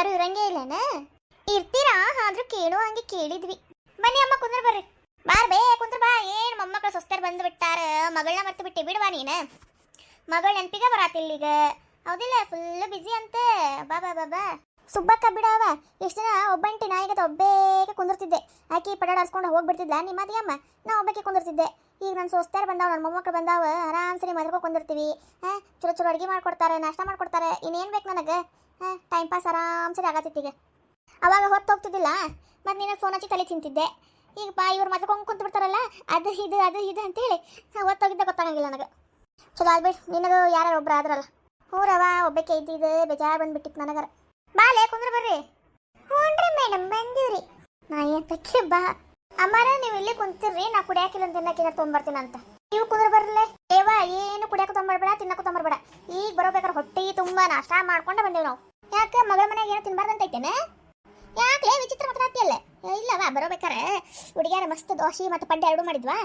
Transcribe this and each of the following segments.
ಯಾರು ಇರಂಗೇ ಇಲ್ಲನ? ಇರ್ತೀರಾ? ಆದ್ರೂ ಕೇಳೋ ಹಂಗೆ ಕೇಳಿದ್ವಿ. ಬನ್ನಿ ಅಮ್ಮ ಕುಂದ್ರ ಬರ್ರಿ. ಬಾರ್ ಬೇ ಕುಂದ್ರ ಬಾ. ಏನ್ ಮೊಮ್ಮಕ್ಕಳು ಸೊಸ್ತಾರ ಬಂದು ಬಿಟ್ಟಾರ. ಮಗಳನ್ನ ಮರ್ತು ಬಿಟ್ಟೆ ಬಿಡುವ ನೀನು. ಮಗಳ ನೆನಪಿಗೆ ಬರಾತಿಲ್ಲ ಈಗ. ಹೌದಿಲ್ಲ? ಫುಲ್ ಬಿಸಿ ಅಂತ. ಬಾ ಬಾ ಬಾ ಬಾ. ಸುಬ್ಬಕ್ಕ ಬಿಡವ. ಎಷ್ಟು ದಿನ ಒಬ್ಬಂಟಿ ನಾಯಿಗದ ಒಬ್ಬೇಕೆ ಕುಂದಿರ್ತಿದ್ದೆ. ಆಕಿ ಪಡಾಡ್ಸ್ಕೊಂಡು ಹೋಗ್ಬಿಡ್ತಿದ್ಲ ನಿಮ್ಮದಿ ಅಮ್ಮ. ನಾ ಒಬ್ಬಕ್ಕೆ ಕುಂದಿರ್ತಿದ್ದೆ. ಈಗ ನನ್ನ ಸೊಸ್ತಾರ ಬಂದಾವ, ನನ್ನ ಮೊಮ್ಮಕ್ಕಳು ಬಂದಾವ. ಆರಾಮ್ಸರಿ ಮದ್ಕೊ ಕುಂದಿರ್ತೀವಿ. ಚಲೋ ಚಲೋ ಅಡುಗೆ ಮಾಡ್ಕೊಡ್ತಾರೆ, ನಾಷ್ಟ ಮಾಡ್ಕೊಡ್ತಾರೆ. ಇನ್ನೇನು ಬೇಕು ನನಗೆ? ಟೈಮ್ ಪಾಸ್ ಆರಾಮ್ಸರಿ ಆಗತ್ತಿತ್ತೀಗ. ಅವಾಗ ಹೊತ್ತು ಹೋಗ್ತಿದ್ದಿಲ್ಲ. ಮತ್ತು ನಿನಗೆ ಫೋನ್ ಹಚ್ಚಿ ತಲೆ ತಿಂತಿದ್ದೆ. ಈಗ ಬಾ ಇವ್ರು ಮದ್ಕೊಂಡು ಕುಂತು ಬಿಡ್ತಾರಲ್ಲ, ಅದು ಇದು ಅಂತೇಳಿ ಹೊತ್ತೋಗಿದ್ದೆ ಗೊತ್ತಾಗಂಗಿಲ್ಲ ನನಗೆ. ಚಲೋ ಆಗ್ಬೇಡಿ. ನಿನಗೂ ಯಾರು ಒಬ್ರು ಆದ್ರಲ್ಲ. ಹೂರವ ಒಬ್ಬಕ್ಕೆ ಇದ್ದಿದ್ದು ಬೇಜಾರು ಬಂದ್ಬಿಟ್ಟಿತ್ತು ನನಗರ. ಬಾಲೇ ಕುಂದ್ರ ಬರ್ರಿ. ಹ್ಞೂನ್ರಿ ಮೇಡಮ್ ಬಂದೀವ್ರಿ. ನಾ ಏತಕ್ಕೆ ಬಾ ಅಮ್ಮಾರ, ನೀವು ಇಲ್ಲಿ ಕುಂತಿರ್ರಿ. ನಾ ಕುಡಿಯಾಕಿಲ್ಲ ತಿನ್ನಕ್ಕಿನ ತೊಗೊಂಬರ್ತೀನಿ ಅಂತ. ನೀವು ಕುಂದ್ರ ಬರ್ರಲ್ಲೇ. ಏವಾ ಏನು ಕುಡಿಯಾಕ ತೊಗೊಂಬರ್ಬೇಡ, ತಿನ್ನಕ್ಕೂ ತೊಗೊಂಬರ್ಬೇಡ. ಈಗ ಬರೋಬೇಕಾದ್ರೆ ಹೊಟ್ಟೆ ತುಂಬ ನಾಷ್ಟ ಮಾಡ್ಕೊಂಡು ಬಂದೇವು ನಾವು. ಯಾಕೆ ಮಗಳ ಮನೆಯಾಗ ಏನೋ ತಿನ್ಬಾರ್ದಂತೈತೇನೆ? ಯಾಕೆ ವಿಚಿತ್ರ ಮಾತಾಡ್ತಿಯಲ್ಲ? ಇಲ್ಲವಾ ಬರೋಬೇಕಾರೆ ಹುಡುಗಿಯಾರ ಮಸ್ತ್ ದೋಸೆ ಮತ್ತು ಪಡ್ಡೆ ಎರಡು ಮಾಡಿದ್ವಾ.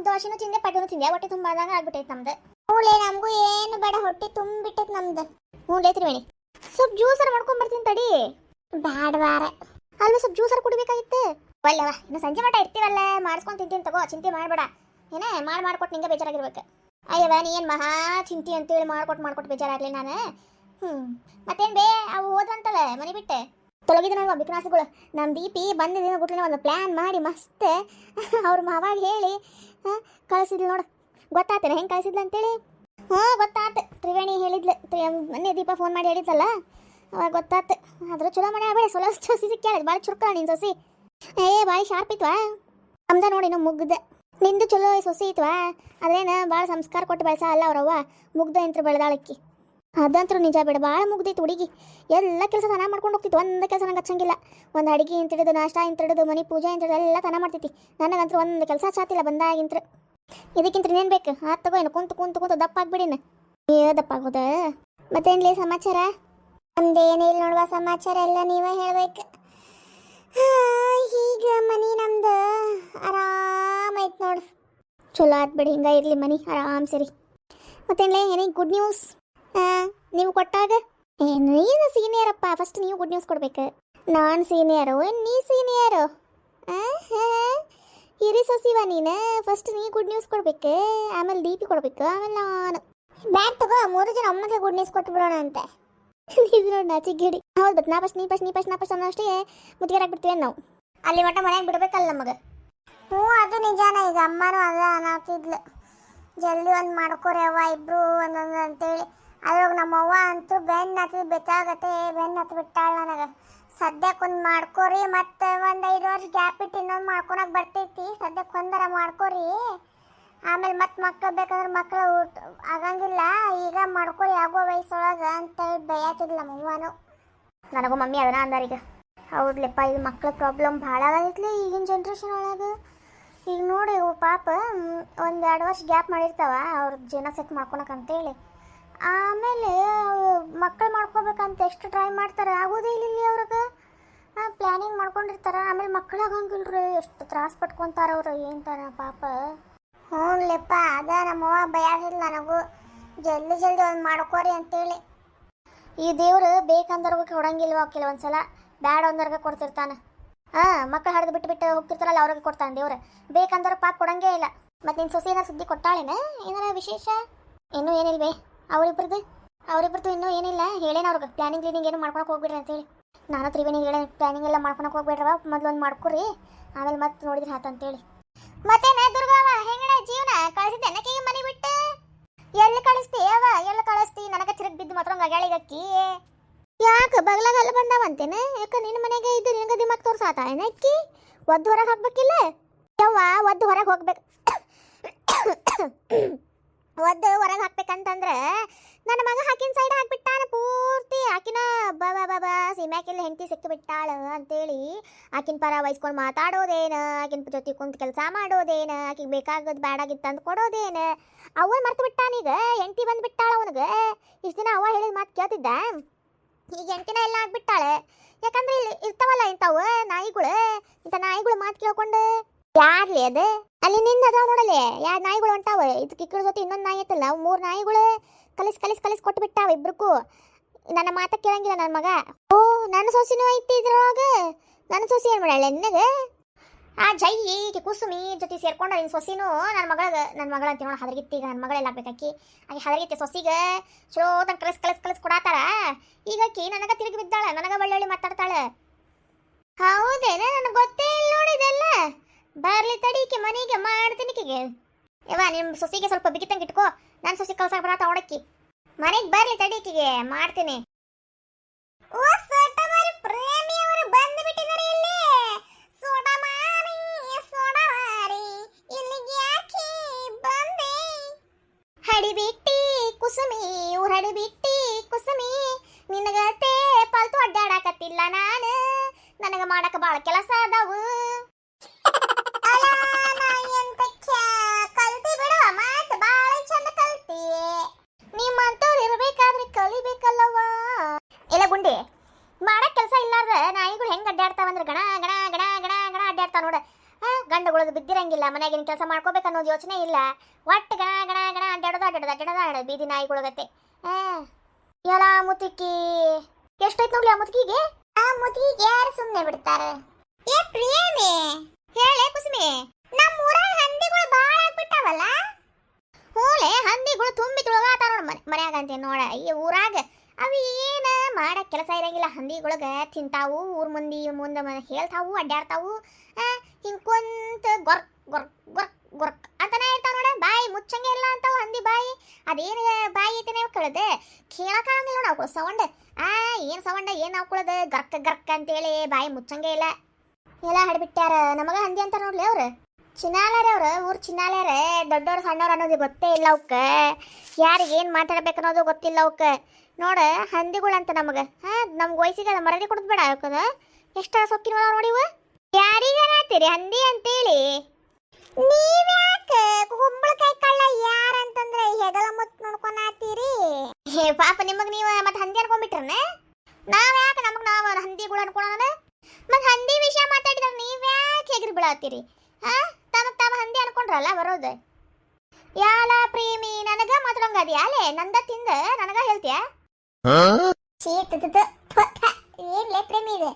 ದೋಸೆನೂ ತಿಂದೆ, ಪಡ್ಡೆನೂ ತಿಂದೆ. ಹೊಟ್ಟೆ ತುಂಬಾದಾಗ ಆಗ್ಬಿಟ್ಟೈತೆ ನಮ್ದು. ಹೂಳೆ ನಮಗೂ ಏನು ಬೇಡ, ಹೊಟ್ಟೆ ತುಂಬಿಟ್ಟೈತೆ ನಮ್ದು. ಹೂಳೆ ತ್ರಿವೇಣಿ ಸ್ವಲ್ಪ ಜ್ಯೂಸರ್ ಮಾಡ್ಕೊಂಡ್ ಬರ್ತೀನಿ ತಡಿ. ಬ್ಯಾಡವಾರ ಅಲ್ವ ಸ್ವಲ್ಪ ಜ್ಯೂಸರ್ ಕುಡಿಬೇಕಾಗಿತ್ತು. ಒಳ್ಳೆವ ಇನ್ನು ಸಂಜೆ ಮಟ ಇರ್ತೀವಲ್ಲ, ಮಾಡಿಸ್ಕೊಂಡು ತಿಂತೀನಿ ತಗೋ. ಚಿಂತೆ ಮಾಡಬೇಡ. ಏನೇ ಮಾಡ್ಕೊಟ್ಟು ನಿಂಗೆ ಬೇಜಾರಾಗಿರ್ಬೇಕು. ಅಯ್ಯವ ನೀ ಏನು ಮಹಾ ಚಿಂತೆ ಅಂತೇಳಿ ಮಾಡ್ಕೊಟ್ಟು ಬೇಜಾರಾಗಲಿ ನಾನು. ಮತ್ತೇನು ಬೇ ಅವು ಹೋದ್ವಂತಲ್ಲ ಮನೆ ಬಿಟ್ಟೆ ತೊಲಗಿದ ನೋಡುವ ಬಿಕ್ನಾಸಿಗಳು. ನಮ್ಮ ದೀಪಿ ಬಂದಿದ್ದ ಗುಟ್ಲೇ ಒಂದು ಪ್ಲ್ಯಾನ್ ಮಾಡಿ ಮಸ್ತ್ ಅವ್ರ ಮಾವಾಗ ಹೇಳಿ ಕಳಿಸಿದ್ಲು ನೋಡು. ಗೊತ್ತಾತೇನೆ ಹೆಂಗೆ ಕಳಿಸಿದ್ಲು ಅಂತೇಳಿ? ಗೊತ್ತಾತು. ತ್ರಿವೇಣಿ ಹೇಳಿದ್ಲು. ಮೊನ್ನೆ ದೀಪ ಫೋನ್ ಮಾಡಿ ಹೇಳಿದ್ಲಲ್ಲ, ಅವಾಗ ಗೊತ್ತಾತು. ಆದರೂ ಚಲೋ ಮಾಡಿ ಬೇಡ. ಸೊಸಿ ಸಿಕ್ಕ್ಯಾಳ. ಭಾಳ ಚುರುಕ ನಿನ್ನ ಸೊಸಿ. ಭಾಳ ಶಾರ್ಪ್ ಇತ್ವಾ. ನಮ್ದ ನೋಡಿ ಇನ್ನೂ ಮುಗ್ದೆ. ನಿಂದು ಚಲೋ ಸೊಸಿ ಇತ್ವಾ. ಅದೇನು ಭಾಳ ಸಂಸ್ಕಾರ ಕೊಟ್ಟು ಬೆಳೆಸ ಅಲ್ಲ ಅವ್ರವ್ವ. ಮುಗ್ದ ಇಂತ್ರ ಬೆಳೆದಾಳಕ್ಕಿ. ಅದಂತರೂ ನಿಜ ಬೇಡ. ಭಾಳ ಮುಗ್ದೈತಿ ಹುಡುಗಿ. ಎಲ್ಲ ಕೆಲಸ ತನ ಮಾಡ್ಕೊಂಡು ಹೋಗ್ತಿತ್ತು. ಒಂದು ಕೆಲಸ ನಂಗೆ ಹಚ್ಚಂಗಿಲ್ಲ. ಒಂದು ಅಡುಗೆ ಇಂತಿಡಿದು, ನಾಷ್ಟ ಇಂತಿಡಿದು, ಮನೆ ಪೂಜೆ ಇಂತಿಡಿದು ಎಲ್ಲ ತನ ಮಾಡ್ತೈತಿ. ನನಗಂತೂ ಒಂದು ಕೆಲಸ ಚಾತಿಲ್ಲ ಬಂದಾಗಿಂತ್ರ. ಇದಕ್ಕಿಂತ ಇನ್ನೇನು ಬೇಕು? ತಗೋ ಏನು ಕುಂತು ದಪ್ಪ ಆಗ್ಬಿಡಿನ. ದಪ್ಪ ಆಗೋದ. ಮತ್ತೇನ್ಲಿ ಸಮಾಚಾರ? ನಮ್ದೇನಿಲ್ಲ ನೋಡುವ ಸಮಾಚಾರ, ಎಲ್ಲ ನೀವೇ ಹೇಳ್ಬೇಕು. ಈಗ ಮನಿ ನಮ್ದು ಆರಾಮೈತ್ ನೋಡು. ಚಲೋ ಆತ್ಬಿಡಿ. ಹಿಂಗೆ ಇರಲಿ ಮನಿ ಆರಾಮ್ ಸರಿ. ಮತ್ತೇನ್ಲೇ ಏನೇ ಗುಡ್ ನ್ಯೂಸ್? ನೀವು ಕೊಟ್ಟಾಗ ನೀನು ಸೀನಿಯರಪ್ಪ. ಫಸ್ಟ್ ನೀವು ಗುಡ್ ನ್ಯೂಸ್ ಕೊಡ್ಬೇಕು. ನಾನು ಸೀನಿಯರು ನೀ ಸೀನಿಯರು? ಹಿರಿ ಸೊಸಿವ ನೀನು. ಫಸ್ಟ್ ನೀ ಗುಡ್ ನ್ಯೂಸ್ ಕೊಡ್ಬೇಕು, ಆಮೇಲೆ ದೀಪಿ ಕೊಡ್ಬೇಕು, ಆಮೇಲೆ ನಾನು. ಬ್ಯಾಗ್ ತಗೋ. 3 ಜನ ಒಮ್ಮಗೆ ಗುಡ್ ನ್ಯೂಸ್ ಕೊಟ್ಟು ಬಿಡೋಣ ಅಂತ. ಇದು ನೋಡಿ ನಾಚಿಗೇಡಿ. ಹೌದು ಬಟ್ ನಾ ಫಸ್ಟ್ ಅನ್ನೋ ಅಷ್ಟೇ ಮುದ್ದಿಗೆರಾಗ್ಬಿಡ್ತೀವಿ ನಾವು. ಅಲ್ಲಿ ಮಟ್ಟ ಮನೆಯಾಗ ಬಿಡ್ಬೇಕಲ್ಲ ನಮಗೆ. ಅದು ನಿಜಾನ. ಈಗ ಅಮ್ಮನೂ ಅದ ಅನ್ನತ್ತಿದ್ಲು, ಜಲ್ದಿ ಒಂದು ಮಾಡ್ಕೋರಿ ಅವ್ವ ಇಬ್ರು ಒಂದೊಂದು ಅಂತೇಳಿ. ಅದ್ರಾಗ ನಮ್ಮವ್ವ ಅಂತೂ ಬೆನ್ನು ಹತ್ತಿ ಬಿಟ್ಟಾಳ ನನಗೆ. ಸದ್ಯಕ್ಕೊಂದು ಮಾಡ್ಕೋರಿ, ಮತ್ತೆ ಒಂದು 5 ವರ್ಷ ಗ್ಯಾಪ್ ಇಟ್ಟು ಇನ್ನೊಂದು ಮಾಡ್ಕೊಳಕ್ ಬರ್ತೈತಿ. ಸದ್ಯಕ್ಕೆ ಒಂದರ ಮಾಡ್ಕೋರಿ, ಆಮೇಲೆ ಮತ್ತೆ ಮಕ್ಕಳು ಬೇಕಂದ್ರೆ ಮಕ್ಕಳು ಆಗಂಗಿಲ್ಲ. ಈಗ ಮಾಡ್ಕೋರಿ ಆಗೋ ವಯಸ್ಸೊಳಗೆ ಅಂತೇಳಿ ಬೈಯಾತಿದ್ಲ ನಮ್ಮವ್ವನು. ನನಗೂ ಮಮ್ಮಿ ಅದನ್ನ ಅಂದಾರೀಗ. ಹೌದ್ಲೆಪ್ಪ, ಇದು ಮಕ್ಳ ಪ್ರಾಬ್ಲಮ್ ಭಾಳ ಆಗೈತ್ಲಿ ಈಗಿನ ಜನ್ರೇಷನ್ ಒಳಗೆ. ಈಗ ನೋಡಿ ಪಾಪ 1-2 ವರ್ಷ ಗ್ಯಾಪ್ ಮಾಡಿರ್ತಾವ ಅವ್ರ ಜೀವನ ಸೆಟ್ ಮಾಡ್ಕೊಳಕಂತೇಳಿ. ಆಮೇಲೆ ಮಕ್ಕಳು ಮಾಡ್ಕೋಬೇಕಂತ ಎಷ್ಟು ಟ್ರೈ ಮಾಡ್ತಾರೆ, ಆಗೋದೇ ಇಲ್ಲ ಅವ್ರಿಗೆ. ಪ್ಲ್ಯಾನಿಂಗ್ ಮಾಡ್ಕೊಂಡಿರ್ತಾರೆ, ಆಮೇಲೆ ಮಕ್ಕಳಾಗಂಗಿಲ್ರಿ. ಎಷ್ಟು ತ್ರಾಸ ಪಟ್ಕೊತಾರ ಅವ್ರು. ಏನಂತಾರ ಪಾಪ. ಹ್ಞೂನ್ಲೆಪ್ಪ, ಅದ ನಮ್ಮವ್ವ ಬಯಾಗಿಲ್ಲ ನನಗೂ. ಜಲ್ದಿ ಒಂದು ಮಾಡ್ಕೋರಿ ಅಂತೇಳಿ. ಈ ದೇವ್ರು ಬೇಕಂದವ್ರಿಗೆ ಕೊಡಂಗಿಲ್ವ ಕೆಲವೊಂದ್ಸಲ, ಬ್ಯಾಡ ಅಂದವ್ರಿಗೆ ಕೊಡ್ತಿರ್ತಾನೆ. ಮಕ್ಕಳು ಹಡ್ದು ಬಿಟ್ಟು ಹೋಗ್ತಿರ್ತಾರಲ್ಲ ಅವ್ರಿಗೆ ಕೊಡ್ತಾನೆ ದೇವ್ರು. ಬೇಕಂದ್ರೆ ಪಾಪ ಕೊಡಂಗೇ ಇಲ್ಲ. ಮತ್ತು ನಿನ್ನ ಸೊಸೆ ಏನಾರು ಸುದ್ದಿ ಕೊಟ್ಟಾಳೇನ? ಏನಾರ ವಿಶೇಷ? ಇನ್ನೂ ಏನಿಲ್ವೇ ಅವರಿಬ್ರದ್ದು ಇನ್ನೂ ಏನಿಲ್ಲ. ಹೇಳೇನ ಅವ್ರಿಗೆ ಪ್ಲ್ಯಾನಿಂಗ್ ಏನು ಮಾಡ್ಕೊಳಕ್ಕೆ ಹೋಗ್ಬಿಡ್ರಿ ಅಂತೇಳಿ. ನಾನು ತ್ರಿವೇಣಿಗೆ ಹೇಳೇನೆ ಪ್ಲ್ಯಾನಿಂಗ್ ಎಲ್ಲ ಮಾಡ್ಕೊಳಕ್ಕೆ ಹೋಗ್ಬಿಡ್ರವ, ಮೊದಲು ಒಂದು ಮಾಡ್ಕೊರಿ, ಆಮೇಲೆ ಮತ್ತೆ ನೋಡಿದ್ರೆ ಹಾತಂತೇಳಿ. ಮತ್ತೇನ ದುರ್ಗವ್ವ ಹೆಂಗಣ ಜೀವನ? ಕಳಿಸಿದ್ದೆ ಅನ್ನಕ್ಕೆ ಮನೆ ಬಿಟ್ಟು? ಎಲ್ಲಿ ಕಳಿಸ್ತಿ? ನನಗೆ ತಿರುಗಿ ಬಿದ್ದು ಮಾತ್ರ ಗಗಾಳಿಗಕ್ಕಿ. ಯಾಕೆ ಬಗ್ಲಾಗಲ್ಲ ಬಂದಾವಂತೇನೆ? ಯಾಕೆ ನಿನ್ನ ಮನೆಗೆ ಇದ್ದು ನಿನಗೆ ದಿಮಾಕ್ ತೋರ್ಸಾತ ಏನಕ್ಕಿ? ಒದ್ದು ಹೊರಗೆ ಹಾಕ್ಬೇಕಿಲ್ಲ ಯವ್ವ? ಒದ್ದು ಹೊರಗೆ ಹೋಗ್ಬೇಕು. ಒದ್ದು ಹೊರಗೆ ಹಾಕ್ಬೇಕಂತಂದ್ರೆ ನನ್ನ ಮಗ ಹಾಕಿನ ಸೈಡ್ ಹಾಕ್ಬಿಟ್ಟಾನ ಪೂರ್ತಿ. ಆಕಿನ ಬಾ ಸೀಮ್ಯಾಕೆಲ್ಲ ಹೆಂಡತಿ ಸಿಕ್ಕು ಬಿಟ್ಟಾಳ ಅಂತೇಳಿ ಆಕಿನ ಪರ ವಹಿಸ್ಕೊಂಡು ಮಾತಾಡೋದೇನು, ಆಕಿನ ಜೊತೆ ಕುಂತು ಕೆಲಸ ಮಾಡೋದೇನು, ಆಕಿಗೆ ಬೇಕಾಗದು ಬ್ಯಾಡಾಗಿತ್ತು ತಂದು ಕೊಡೋದೇನು. ಅವನು ಮರ್ತು ಬಿಟ್ಟಾನೀಗ. ಹೆಂಡತಿ ಬಂದುಬಿಟ್ಟಾಳ ಅವನಿಗೆ. ಇಷ್ಟು ದಿನ ಅವ್ವ ಹೇಳಿದ ಮಾತು ಕೇಳ್ತಿದ್ದ. ಈಗ ಹೆಂಡತಿನ ಎಲ್ಲ ಆಗ್ಬಿಟ್ಟಾಳೆ. ಯಾಕಂದ್ರೆ ಇಲ್ಲಿ ಇರ್ತಾವಲ್ಲ ಇಂಥವು ನಾಯಿಗಳು, ಇಂಥ ನಾಯಿಗಳು ಮಾತು ಕೇಳ್ಕೊಂಡು. ಯಾರ್ಲಿ ಅದು? ಅಲ್ಲಿ ನಿಂದ ಅದಾವ ನೋಡಲಿ 2 ನಾಯಿಗಳು ಹೊಂಟಾವ. ಇದು ಕಿಕ್ಕಡ ಜೊತೆ ಇನ್ನೊಂದು ನಾಯಿ ಐತಲ್ಲ, 3 ನಾಯಿಗಳು ಕಲಿಸ್ ಕೊಟ್ಟು ಬಿಟ್ಟಾವ ಇಬ್ರಿಗೂ. ನನ್ನ ಮಾತ ಕೇಳಂಗಿಲ್ಲ ನನ್ನ ಮಗ. ಓ ನನ್ನ ಸೊಸಿನೂ ಐತಿ ಇದ್ರೊಳಗೆ. ನನ್ನ ಸೊಸಿ ಏನು ಮಾಡಾಳೆ ನಿನಗೆ? ಆ ಜೈ ಈಕೆ ಕುಸುಮಿ ಜೊತೆ ಸೇರ್ಕೊಂಡು ನಿನ್ನ ಸೊಸಿನೂ ನನ್ನ ಮಗಳ ಅಂತ ನೋಡಿ ಹದರಿಗಿತ್ತಿ. ಈಗ ನನ್ನ ಮಗಳೆಲ್ಲ ಬೇಕಾಕಿ ಆಕೆ ಹದರಿಗಿತ್ತೆ ಸೊಸಿಗೆ ಚಲೋ ತನಕ ಕಲಸ್ ಕೊಡಾತಾರ. ಈಗ ಆಕಿ ನನಗೆ ತಿರುಗಿ ಬಿದ್ದಾಳೆ, ನನಗೆ ಒಳ್ಳೊಳ್ಳೆ ಮಾತಾಡ್ತಾಳೆ. ಹೌದೇನ? ನನಗೆ ಗೊತ್ತೇ ಇಲ್ಲ ನೋಡಿದೆಲ್ಲ. ಬರ್ಲಿ ತಡೀಕೆ ಮನೆಗೆ ಮಾಡ್ತೀನಿ ಈಕೆಗೆ. ಯವ್ವ ನಿಮ್ಮ ಸೊಸಿಗೆ ಸ್ವಲ್ಪ ಬಿಗಿತಂಗೆ ಇಟ್ಕೋ. ನನ್ನ ಸೊಸಿ ಕಲ್ಸಾಕ ಬರತ್ತ ಅವಡಕ್ಕಿ ಮನೆಗೆ ಬರ್ಲಿ ತಡೀಕೆಗೆ ಮಾಡ್ತೀನಿ. ಓ ಸೋಟಮಾರಿ ಪ್ರೇಮಿಯವರು ಬಂದು ಬಿಟ್ಟಿದ್ದಾರೆ ಇಲ್ಲಿ. ಸೋಟಮಾರಿ ಇಲ್ಲಿಗೆ ಯಾಕೆ ಬಂದೆ? ಹಡಿಬಿಟ್ಟಿ ಕುಸುಮಿ ಹಡಿಬಿಟ್ಟಿ ಕುಸುಮಿ ನಿನಗತೆ ಪಾಲ್ತು ಅಡ್ಡಾಡಕತ್ತಿಲ್ಲ ನಾನು. ನನಗೆ ಮಾಡಕ ಬಾಳ ಕೆಲಸ ಅದಾವು. ಕಲ್ತಿ ಬಿಡುವ ಮಾತು ಬಾಳ ಚಂದ ಕಲ್ತಿ. ನಿಮ್ಮಂತವ್ರು ಇರ್ಬೇಕಾದ್ರೆ ಕಲಿಬೇಕಲ್ಲವ. ಎಲ್ಲ ಗುಂಡಿ ಮಾಡಕ್ ಕೆಲಸ ಇಲ್ಲಾರ್ದ ನಾಯಿಗಳು ಹೆಂಗ್ ಅಡ್ಡಾಡ್ತಾವಂದ್ರೆ ಗಣ ಗಣ ಗಣ ಗಣ ಗಣ ಅಡ್ಡಾಡ್ತಾವ ನೋಡ. ಗಂಡುಗಳದು ಬಿದ್ದಿರಂಗಿಲ್ಲ, ಮನೆಯಾಗಿನ ಕೆಲಸ ಮಾಡ್ಕೋಬೇಕು ಅನ್ನೋದು ಯೋಚನೆ ಇಲ್ಲ. ಒಟ್ಟು ಗಣ ಗಣ ಗಣ ಅಡ್ಡಾಡೋದು ಬೀದಿ ನಾಯಿಗಳಗತ್ತೆ. ಎಲ್ಲ ಮುತ್ತಿಕ್ಕಿ ಎಷ್ಟೈತ್ ನೋಡ್ಲಿ ಆ ಮುತ್ತಿಗೆ. ಆ ಮುತ್ತಿಗೆ ಯಾರು ಸುಮ್ಮನೆ ಬಿಡ್ತಾರೆ? ಏ ಪ್ರಿಯಮಿ ಹೇಳೆ ಕುಸುಮಿ, ನಮ್ಮ ಊರಾಗ ಹಂದಿಗಳು ಬಾಳ ಆಗ್ಬಿಟ್ಟಾವಲ್ಲ. ಹೂಲೆ ಹಂದಿಗಳು ತುಂಬಿ ತುಳಗಾತಾವ ನೋಡ ಮನ್ಯಾಗ ಅಂತ ನೋಡ. ಈ ಊರಾಗ ಅವು ಏನ ಮಾಡಕ್ ಕೆಲಸ ಇರಂಗಿಲ್ಲ. ಹಂದಿಗೊಳಗ ತಿಂತಾವು, ಊರ್ ಮಂದಿ ಮುಂದೆ ಹೇಳ್ತಾವು, ಅಡ್ಡಾಡ್ತಾವು. ಹಿಂಗ್ ಕುಂತ ಗೊರ್ಕ್ ಗೊರ್ಕ್ ಗೊರ್ಕ್ ಗೊರ್ಕ್ ಅಂತಾನೆ ಇರ್ತಾವ ನೋಡ. ಬಾಯಿ ಮುಚ್ಚಂಗೆ ಇಲ್ಲ ಅಂತಾವು ಹಂದಿ ಬಾಯಿ. ಅದೇನು ಬಾಯಿ ಐತೆನೆ ಕೇಳದೆ ಕೇಳಕ್ಕಾಗಂಗಿಲ್ಲ ನೋಡ ಅವ್ಗಳು ಸೌಂಡ್. ಏನು ಸೌಂಡ ಏನು ಹಾಕೊಳ್ಳೋದು ಗರ್ಕ್ ಗರ್ಕ್ ಅಂತೇಳಿ ಬಾಯಿ ಮುಚ್ಚಂಗೆ ಇಲ್ಲ. ಎಲ್ಲ ಹಡ್ಬಿಟ್ಟಾರ. ನಮಗ ಹಂದಿ ಅಂತಾರ ನೋಡ್ಲಿ ಅವ್ರು. ಚಿನ್ನಾಳ್ಯಾರ ಅವ್ರು, ಊರು ಚಿನ್ನಾಳ್ಯಾರ. ದೊಡ್ಡವ್ರು ಸಣ್ಣವ್ರು ಅನ್ನೋದು ಗೊತ್ತೇ ಇಲ್ಲ ಅವಕ್ಕ. ಯಾರಿಗೆ ಏನು ಮಾತಾಡ್ಬೇಕು ಅನ್ನೋದು ಗೊತ್ತಿಲ್ಲ ಅವಕ್ಕ. ನೋಡ ಹಂದಿಗಳಂತ ನಮಗೆ. ನಮ್ಗೆ ವಯಸ್ಸಿಗೆ ಅದು ಮರದಿ ಕೊಡದ್ ಬೇಡ ಅವಕ್ಕದ. ಎಷ್ಟರ ಸೊಕ್ಕಿನ ನೋಡಿವ. ಯಾರಿಗಾರಾತೀರಿ ಹಂದಿ ಅಂತೇಳಿ? ನೀವ್ಯಾಕೆ ಕುಂಬಳಕಾಯಿ ಕಳ್ಳ ಯಾರಂತಂದ್ರೆ ಹೆಗಲ ಮುತ್ತು ನೋಡ್ಕೊನಾತೀರಿ? ಪಾಪ ನಿಮಗ್ ನೀವು ಮತ್ತೆ ಹಂದಿ ಅನ್ಕೊಂಡ್ಬಿಟ್ರನೆ. ನಾವ್ ಯಾಕೆ ನಾವು ಹಂದಿಗಳು ಅನ್ಕೊಳ್ಳೋಣ? ಮತ್ತೆ ಹಂದಿ ವಿಷಯ ಮಾತಾಡಿದ್ರೆ ನೀವ್ಯಾಕೆ ಹೆಗರಿ ಬೀಳತ್ತೀರಿ? ತಮ್ಮ ಹಂದಿ ಅನ್ಕೊಂಡ್ರಲ್ಲ ಬರೋದು. ಯಾಲ ಪ್ರೇಮಿ ನನಗ ಮಾತಾಡಂಗದಿ ಅಲೆ ನಂದ ತಿಂದ ನನಗ ಹೇಳ್ತೀಯ? ಏನ್ಲೇ ಪ್ರೇಮಿ ಇದೆ?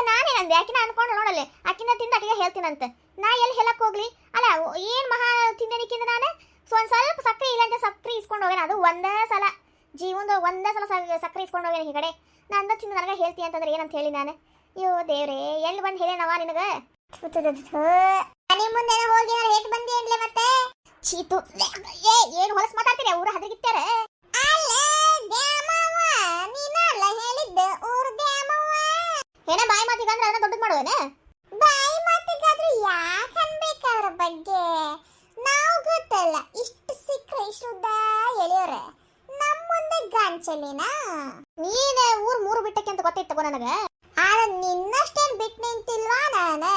ನಾನೇನಂದೆ ಆಕಿನ ಅನ್ಕೊಂಡು ನೋಡಲ್ಲ. ಆಕಿನ ತಿಂದ ಆಕಿಗೆ ಹೇಳ್ತೀನಂತ. ನಾ ಎಲ್ಲಿ ಹೇಳಕ್ ಹೋಗ್ಲಿ? ಅಲ್ಲ ಏನ್ ಮಹಾ ತಿಂದನಿಕ್ಕಿಂದ ನಾನು ಒಂದ್ ಸ್ವಲ್ಪ ಸಕ್ರೆ ಇಲ್ಲ ಅಂತ ಸಕ್ರೆ ಇಸ್ಕೊಂಡು ಹೋಗ್ಯಾನ. ಅದು ಒಂದೇ ಸಲ ಜೀವನದ ಒಂದೇ ಸಲ ಸಕ್ರೆ ಇಸ್ಕೊಂಡು ಹೋಗ್ಯಾನ ಈ ಕಡೆ. ನಾ ಅಂದ ತಿಂದ ನನಗ ಹೇಳ್ತಿ ಅಂತಂದ್ರೆ ಏನಂತ ಹೇಳಿ ನಾನು? ಅಯ್ಯೋ ದೇವ್ರೇ, ಎಲ್ಲಿ ಬಂದು ಹೇಳೇನವ ನಿನಗ? ಮನೆ ಮುಂದೆ ಹೋಗಿ ಹೇಟ್ ಬಂದಿ ಏನ್ಲೆ ಮತ್ತೆ? ಚೀತು ಏನು ಹೊಲಸ್ ಮಾತಾಡ್ತೀರಿ? ಊರು ಹದಗಿತ್ತಾರೆ. ಏನ ಬಾಯಿ ಮಾತಿಗಂದ್ರೆ ಅದನ್ನ ದೊಡ್ಡದ್ ಮಾಡುವೇನ? ಬಾಯಿ ಮಾತಿಗಾದ್ರೆ ಯಾಕೆ ಅನ್ಬೇಕಾದ್ರ ಬಗ್ಗೆ ನಾವು ಗೊತ್ತಲ್ಲ. ಇಷ್ಟು ಸಿಕ್ಕರೆ ಇಷ್ಟುದ್ದ ಎಳೆಯೋರೆ ನಮ್ಮ ಮುಂದೆ ಗಾಂಚಲಿನ. ನೀನ ಊರ್ ಮೂರು ಬಿಟ್ಟಕ್ಕೆ ಅಂತ ಗೊತ್ತಿತ್ತಗೋ ನನಗ. ಆದ್ರೆ ನಿನ್ನಷ್ಟೇನ್ ಬಿಟ್ಟು ನಿಂತಿಲ್ವಾ ನಾನು?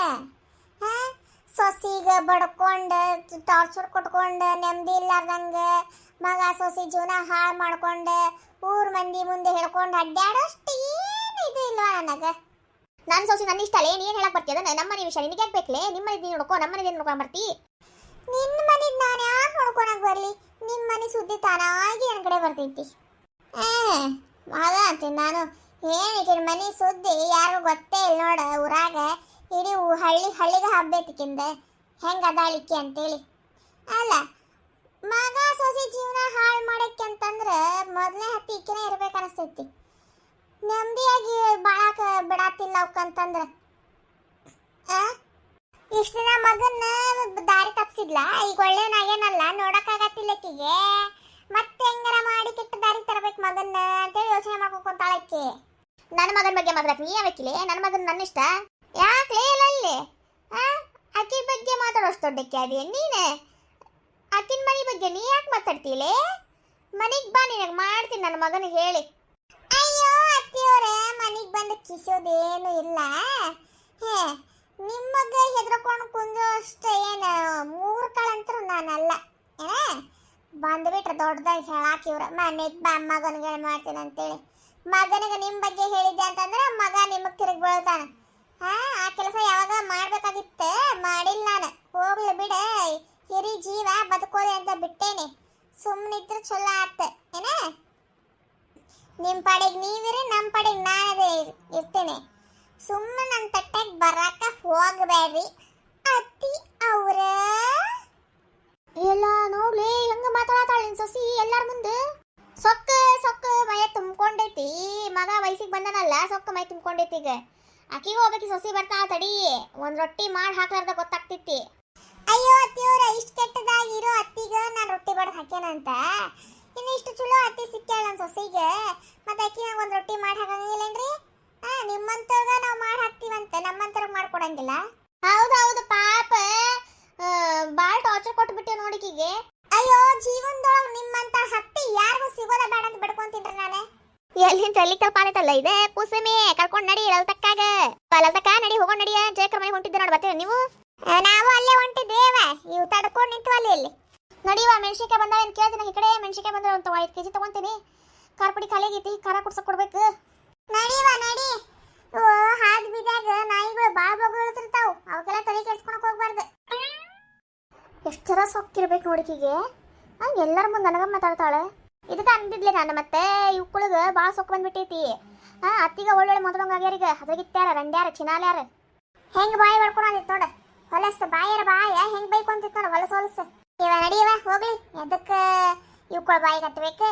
ಸೊಸಿಗ ಬಡ್ಕೊಂಡ ಟಾರ್ಚರ್ ಕೊಟ್ಕೊಂಡ ನೆಮ್ಮದಿ ಇಲ್ಲಾರ್ದಂಗ ಮಗ ಸೊಸಿ ಜೀವನ ಹಾಳು ಮಾಡ್ಕೊಂಡ ಊರ್ ಮಂದಿ ಮುಂದೆ ಹೇಳ್ಕೊಂಡು ಅಡ್ಡಾಡೋಷ್ಟು ಏನು ಇದು ಇಲ್ವಾ ನನಗ? ನನ್ನ ಸೊಸಿ ನನ್ನ ಇಷ್ಟ ಅಲ್ಲ. ಏನ್ ಹೇಳಕ್ ಬರ್ತೀಯ? ನಮ್ಮ ಮನೆ ವಿಷಯ ನಿನಗೆ ಯಾಕೆ ಬೇಕಲೇ? ನಿಮ್ಮ ಮನೆ ನೋಡ್ಕೋ, ನಮ್ಮ ಮನೆ ನೋಡ್ಕೊಂಡ್ ಬರ್ತಿ. ನಿನ್ನ ಮನೆ ನಾನು ಯಾಕೆ ನೋಡ್ಕೊಳಕ್ ಬರ್ಲಿ? ನಿಮ್ಮ ಮನೆ ಸುದ್ದಿ ತಾನಾಗಿ ನನ್ನ ಕಡೆ ಬರ್ತೈತಿ. ಮಗ ಅಂತೀನಿ ನಾನು. ಏನಕ್ಕೆ ಮನೆ ಸುದ್ದಿ ಯಾರು ಗೊತ್ತೇ ಇಲ್ಲ ನೋಡ. ಊರಾಗ ಇಡೀ ಹಳ್ಳಿಗೆ ಹಬ್ಬೈತಿಕಿಂದ ಹೆಂಗ ಅದಾಳಿಕೆ ಅಂತೇಳಿ. ಅಲ್ಲ ಮಗ ಸೊಸಿ ಜೀವನ ಹಾಳು ಮಾಡಕ್ಕೆ ಅಂತಂದ್ರೆ ಮೊದಲನೇ ಹತ್ತಿ ಈಕಿನೇ ಇರ್ಬೇಕು ಅನಿಸ್ತೈತಿ. ನೆಮ್ಮದಿಯಾಗಿ ಬಾಳಕ ಬಿಡಾತಿಲ್ಲ ಅವಕ್ಕಂತಂದ್ರೆ. ಇಷ್ಟ ದಿನ ಮಗನ್ನ ದಾರಿ ತಪ್ಪಿಸಿದ್ಲ, ಈಗ ಒಳ್ಳೆನಾಗೇನಲ್ಲ, ನೋಡಕ್ಕಾಗತ್ತಿಲ್ಲ ಆಕಿಗೆ. ಮತ್ತೆ ಹೆಂಗಾರ ಮಾಡಿ ಕೆಟ್ಟ ದಾರಿ ತರಬೇಕು ಮಗನ್ನ ಅಂತೇಳಿ ಯೋಚನೆ ಮಾಡ್ಕೊಂತಾಳಕ್ಕಿ. ನನ್ನ ಮಗನ ಬಗ್ಗೆ ಮಾತಾಡಕ್ ನೀ ಯಾವಕ್ಕಿಲೆ? ನನ್ನ ಮಗನ ನನ್ನ ಇಷ್ಟ ಯಾಕ್ಲೇ ಇಲ್ಲ ಅಲ್ಲಿ? ಆಕಿ ಬಗ್ಗೆ ಮಾತಾಡೋಷ್ಟು ದೊಡ್ಡಕ್ಕೆ ಅದೇ ನೀನೆ. ಆಕಿನ ಮನೆ ಬಗ್ಗೆ ನೀ ಯಾಕೆ ಮಾತಾಡ್ತೀಲೆ? ಮನೆಗೆ ಬಾ, ನಿನಗೆ ಮಾಡ್ತೀನಿ ನನ್ನ ಮಗನಿಗೆ ಹೇಳಿ. ಅಯ್ಯೋ ಅತ್ತಿಯವರೇ, ಮನೆಗೆ ಬಂದು ಕಿಸೋದೇನು ಇಲ್ಲ. ನಿಮ್ಮಗ ಹೆದರ್ಕೊಂಡು ಕುಂದಷ್ಟು ಏನು ಮೂರ್ಕಳಂತರೂ ನಾನಲ್ಲ. ಬಂದ್ಬಿಟ್ರೆ ದೊಡ್ಡದಾಗಿ ಹೇಳಾಕಿವ್ರ ಮನೆಗೆ ಬಾ ಮಗನಿಗೆ ಮಾಡ್ತೀನಿ ಅಂತೇಳಿ. ಮಗನಿಗೆ ನಿಮ್ಮ ಬಗ್ಗೆ ಹೇಳಿದ್ದೆ ಅಂತಂದ್ರೆ ಮಗ ನಿಮಗೆ ತಿರುಗಿ ಬೀಳ್ತಾನೆ. ಆ ಕೆಲಸ ಯಾವಾಗ ಮಾಡ್ಬೇಕಾಗಿತ್ತು, ಮಾಡಿಲ್ಲ ನಾನು. ಹೋಗ್ಲಿ ಬಿಡ, ಹಿರಿ ಜೀವ ಬದುಕೋದೆ ಅಂತ ಬಿಟ್ಟೇನೆ. ಸುಮ್ಮನಿದ್ರೆ ಚಲೋ ಆತ ಏನ? ನಿಮ್ಮ ಪಾಡಿಗೆ ನೀವಿರಿ, ನಮ್ಮ ಪಾಡಿಗೆ ನಾನೇ ಇರ್ತೇನೆ. ಸುಮ್ಮನೆ ನನ್ನ ತಟ್ಟೆಗೆ ಬರಾಕ ಹೋಗಬೇಡ್ರಿ ಅತ್ತಿ ಅವ್ರ. ಎಲ್ಲ ನೋಡ್ಲಿ ಹೆಂಗ ಮಾತಾಡತಾಳ ನಿನ್ ಸೊಸಿ ಎಲ್ಲಾರ ಮುಂದೆ. ಸೊಕ್ಕ ಸೊಕ್ಕ ಮೈ ತುಂಬ್ಕೊಂಡೈತಿ. ಮಗ ವಯಸ್ಸಿಗೆ ಬಂದನಲ್ಲ, ಸೊಕ್ಕ ಮೈ ತುಂಬ್ಕೊಂಡೈತಿ. ಈಗ ಆಕಿಗೂ ಹೋಗ್ಬೇಕಿ, ಸೊಸಿ ಬರ್ತಾ ತಡಿ, ಒಂದ್ ರೊಟ್ಟಿ ಮಾಡಿ ಹಾಕ್ಲಾರ್ದ ಗೊತ್ತಾಗ್ತಿತ್ತಿ. ಅಯ್ಯೋ ಅತ್ತಿಯವ್ರ, ಇಷ್ಟು ಕೆಟ್ಟದಾಗಿರೋ ಅತ್ತಿಗ ನಾನು ರೊಟ್ಟಿ ಬಡ್ದು ಹಾಕ್ಯಾನಂತ. ಇನ್ನು ಇಷ್ಟು ಚಲೋ ಅತ್ತಿ ಸಿಕ್ಕ್ಯಾಳ ನನ್ನ ಸೊಸಿಗೆ, ಮತ್ತೆ ಅಕ್ಕಿ ನಂಗೆ ಒಂದು ರೊಟ್ಟಿ ಮಾಡಿ ಹಾಕಂಗಿಲ್ಲೇನ್ರಿ? ನಿಮ್ಮಂತವ್ಗ ನಾವು ಮಾಡಿ ಹಾಕ್ತೀವಂತೆ, ನಮ್ಮಂತವ್ರಿಗೆ ಮಾಡ್ಕೊಡಂಗಿಲ್ಲ. ಹೌದೌದು ಪಾಪ, ಭಾಳ ಟಾರ್ಚರ್ ಕೊಟ್ಬಿಟ್ಟೆ ನೋಡಿಕಿಗೆ. ಅಯ್ಯೋ ಜೀವನದೊಳಗೆ ನಿಮ್ಮಂತ ಹತ್ತಿ ಯಾರಿಗೂ ಸಿಗೋದ ಬೇಡ ಅಂತ ಬಿಡ್ಕೊಂತಿನ್ರಿ ನಾನು. ಎಲ್ಲಿಂದ ತಲೆ ಕಲ್ಪಾನೈತಲ್ಲ ಇದೆ ಪೂಸಮಿ, ಕರ್ಕೊಂಡು ನಡಿ ಲಲ್ತಕ್ಕಾಗ. ಲಲ್ತಕ್ಕ ನಡಿ, ಹೋಗೋಣ ನಡಿಯ. ಜಯಕರ್ ಮನೆ ಹೊಂಟಿದ್ದೆ ನೋಡಿ, ಬರ್ತೀರ ನೀವು? ನಾವು ಅಲ್ಲೇ ಹೊಂಟಿದ್ದೇವ, ಇವು ತಡ್ಕೊಂಡು ನಿಂತು ಅಲ್ಲಿ ನಡಿವ. ಮೆಣಸಿನ್ಕಾಯಿ ಬಂದಾವ ಏನು ಕೇಳ್ತೀನಿ, ಈ ಕಡೆ ಮೆಣಸಿನ್ಕಾಯಿ ಬಂದ್ರೆ ಒಂದು 5 kg ತಗೊಂತೀನಿ. ಖಾರ ಪುಡಿ ಖಾಲಿ ಆಗೈತಿ, ಖಾರ ಕುಡ್ಸಕ್ ಕೊಡ್ಬೇಕು. ನಡಿವ ನಡಿ. ಹಾದ್ ಬಿದ್ದಾಗ ನಾಯಿಗಳು ಭಾಳ ಬಗ್ಳಿರ್ತಾವ, ಅವಕ್ಕೆಲ್ಲ ತಲೆ ಕೆಡ್ಸ್ಕೊಳಕ್ ಹೋಗ್ಬಾರ್ದು. ಎಷ್ಟರ ಸೊಕ್ಕಿರ್ಬೇಕು ನೋಡಿಕಿಗೆ, ಎಲ್ಲರ ಮುಂದೆ ನನಗ ಮಾತಾಡ್ತಾಳೆ. ಇದಕ್ಕೆ ಅಂದಿದ್ಲೆ ನಾನು, ಮತ್ತೆ ಇವ್ಕುಳಿಗೆ ಭಾಳ ಸೊಕ್ಕ ಬಂದ್ಬಿಟ್ಟೈತಿ. ಅತ್ತಿಗ ಒಳ್ಳೊಳ್ಳೆ ಮೊದಲಂಗ ಆಗ್ಯಾರೀಗ, ಅದ್ರಾಗಿತ್ಯಾರ ರಂಡ್ಯಾರ ಚಿನಾಲ್ಯಾರ. ಹೆಂಗ್ ಬಾಯಿ ಬಡ್ಕೊಳಂದಿತ್ತು ನೋಡ, ಹೊಲಸ್ ಬಾಯರ ಬಾಯ ಹೆಂಗ್ ಬೈಕೊಂತಿತ್ತು ನೋಡ, ಹೊಲಸ ಹೊಲಸ. ಇವ ನಡಿಯವ ಹೋಗ್ಲಿ, ಎದಕ್ಕೆ ಇವ್ಕೊಳ ಬಾಯಿ ಕಟ್ಟಬೇಕು.